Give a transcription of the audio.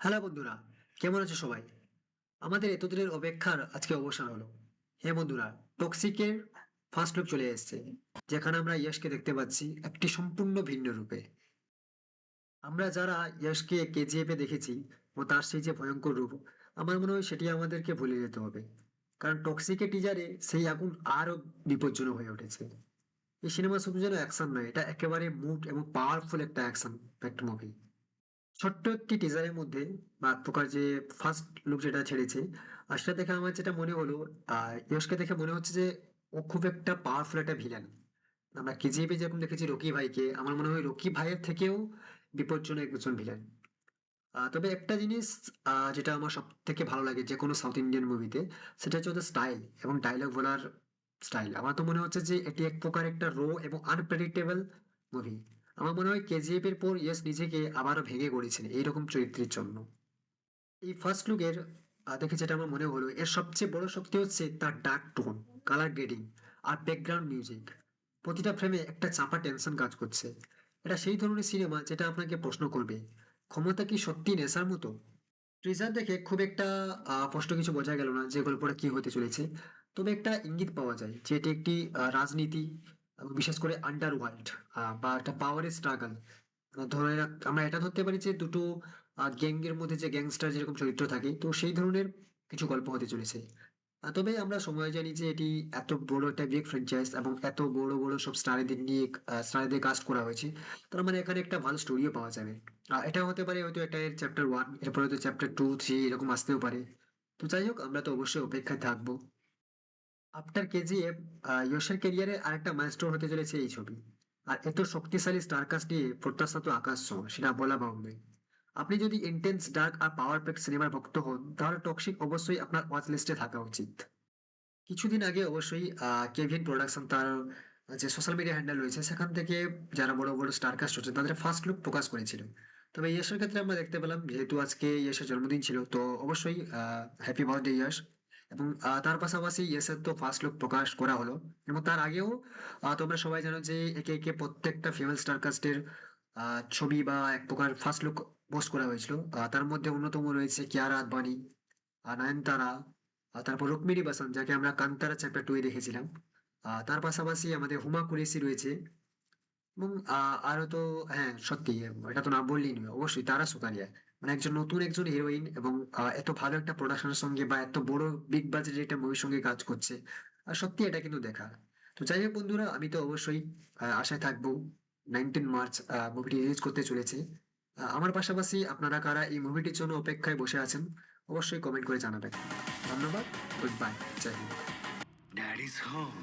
Hello বন্ধুরা, কেমন আছো সবাই? আমাদের এতদিনের অপেক্ষার আজকে অবসান হলো। হ্যাঁ বন্ধুরা, টক্সিকের ফার্স্ট লুক চলে এসেছে, যেখানে আমরা ইয়শকে দেখতে পাচ্ছি একটি সম্পূর্ণ ভিন্ন রূপে। আমরা যারা ইয়শকে কেজিএফ এ দেখেছি ও তার সেই যে ভয়ঙ্কর রূপ, আমার মনে হয় সেটি আমাদেরকে ভুলে যেতে হবে। কারণ টক্সিকের টিজারে সেই আগুন আরো বিপজ্জনক হয়ে উঠেছে। এই সিনেমা শুধু যেন অ্যাকশন নয়, এটা একেবারে মুড এবং পাওয়ারফুল একটা অ্যাকশন প্যাক্ট মুভি। ছোট্ট একটি টিজারের মধ্যে বা এক প্রকার যে ফার্স্ট লুক যেটা ছেড়েছে, আর সেটা দেখে আমার যেটা মনে হলো, ইয়শকে দেখে মনে হচ্ছে যে ও খুব একটা পাওয়ারফুল একটা ভিলেন। আমরা কেজিএফে যেরকম দেখেছি রকি ভাইকে, আমার মনে হয় রকি ভাইয়ের থেকেও বিপজ্জনক একজন ভিলেন। তবে একটা জিনিস যেটা আমার সব থেকে ভালো লাগে যে কোনো সাউথ ইন্ডিয়ান মুভিতে, সেটা হচ্ছে ওদের স্টাইল এবং ডায়লগ বলার স্টাইল। আমার তো মনে হচ্ছে যে এটি এক প্রকার একটা রো এবং আনপ্রেডিক্টেবল মুভি। আমার মনে হয় কেজিএফ এর পর ইয়েস নিজেকে আবারও ভেঙে গড়েছেন এইরকম চরিত্রের জন্য। এই ফার্স্ট লুকের দেখে যেটা আমার মনে হলো, এর সবচেয়ে বড় শক্তি হচ্ছে তার ডার্ক টোন, কালার গ্রেডিং আর ব্যাকগ্রাউন্ড মিউজিক। প্রতিটা ফ্রেমে একটা চাপা টেনশন কাজ করছে। এটা সেই ধরনের সিনেমা যেটা আপনাকে প্রশ্ন করবে, ক্ষমতা কি সত্যি নেশার মতো? ট্রিজার দেখে খুব একটা স্পষ্ট কিছু বোঝা গেল না যে গল্পটা কি হতে চলেছে। তবে একটা ইঙ্গিত পাওয়া যায় যে এটি একটি রাজনীতি এবং বিশেষ করে আন্ডার ওয়ার্ল্ড বা একটা পাওয়ারের স্ট্রাগল। আমরা এটা ধরতে পারি যে দুটো গ্যাং এর মধ্যে যে গ্যাংস্টার যেরকম চরিত্র থাকে, তো সেই ধরনের কিছু গল্প হতে চলেছে। তবে আমরা সময় জানি যে এটি এত বড় একটা বিগ ফ্র্যাঞ্চাইজ এবং এত বড় বড় সব স্টারদের নিয়ে স্টারদের কাস্ট করা হয়েছে। তার মানে এখানে একটা ভালো স্টোরিও পাওয়া যাবে। এটা হতে পারে হয়তো এটা এর চ্যাপ্টার ওয়ান, এরপরে হয়তো চ্যাপ্টার টু থ্রি এরকম আসতেও পারে। তো যাই হোক, আমরা তো অবশ্যই অপেক্ষায় থাকবো। আফটার কেজিএফ যশের ক্যারিয়ারে আরেকটা মাইলস্টোন হতে চলেছে এই ছবি। আর এত শক্তিশালী স্টার কাস্ট নিয়ে প্রত্যাশা তো আকাশ ছোঁয়া, সেটা বলা বাহুল্য। আপনি যদি ইন্টেন্স ডার্ক আর পাওয়ার প্যাক সিনেমার ভক্ত হন, তাহলে টক্সিক অবশ্যই আপনার ওয়াচ লিস্টে থাকা উচিত। কিছুদিন আগে অবশ্যই কেভিন প্রোডাকশন তার যে সোশ্যাল মিডিয়া হ্যান্ডেল রয়েছে সেখান থেকে যারা বড় বড় স্টার কাস্ট হচ্ছে তাদের ফার্স্ট লুক প্রকাশ করেছিল। তবে ইয়শের ক্ষেত্রে আমরা দেখতে পেলাম, যেহেতু আজকে ইয়শের জন্মদিন ছিল, তো অবশ্যই হ্যাপি বার্থডে ইয়শ। এবং তার পাশাপাশি ইয়শের তো ফার্স্ট লুক প্রকাশ করা হলো। এবং তার আগেও তোমরা সবাই জানো যে একে একে প্রত্যেকটা ফিমেল স্টার কাস্টের ছবি বা এক প্রকার ফার্স্ট লুক পোস্ট করা হয়েছিল। তার মধ্যে অন্যতম রয়েছে কিয়ারা আদবানি, নয়নতারা, তারপর রুক্মিণী বাসান যাকে আমরা কান্তারা চ্যাপ্টার টু এ দেখেছিলাম। তার পাশাপাশি আমাদের হুমা কুরেশি রয়েছে। এবং আরো তো, হ্যাঁ সত্যি, এটা তো না বললেই নয়, অবশ্যই তারা সুতারিয়া। মানে একজন নতুন একজন হিরোইন এবং এত ভালো একটা প্রোডাকশনের সঙ্গে বা এত বড় বিগ বাজেটের একটা মুভির সঙ্গে কাজ করছে। আর সত্যি এটা কিন্তু দেখা। তো যাই হোক বন্ধুরা, আমি তো অবশ্যই আশায় থাকবো। 19 মার্চ মুভিটি রিলিজ করতে চলেছে। আমার পাশাপাশি আপনারা কারা এই মুভিটির জন্য অপেক্ষায় বসে আছেন, অবশ্যই কমেন্ট করে জানাবেন। ধন্যবাদ। Good bye. Jai Hind. Daddy's home.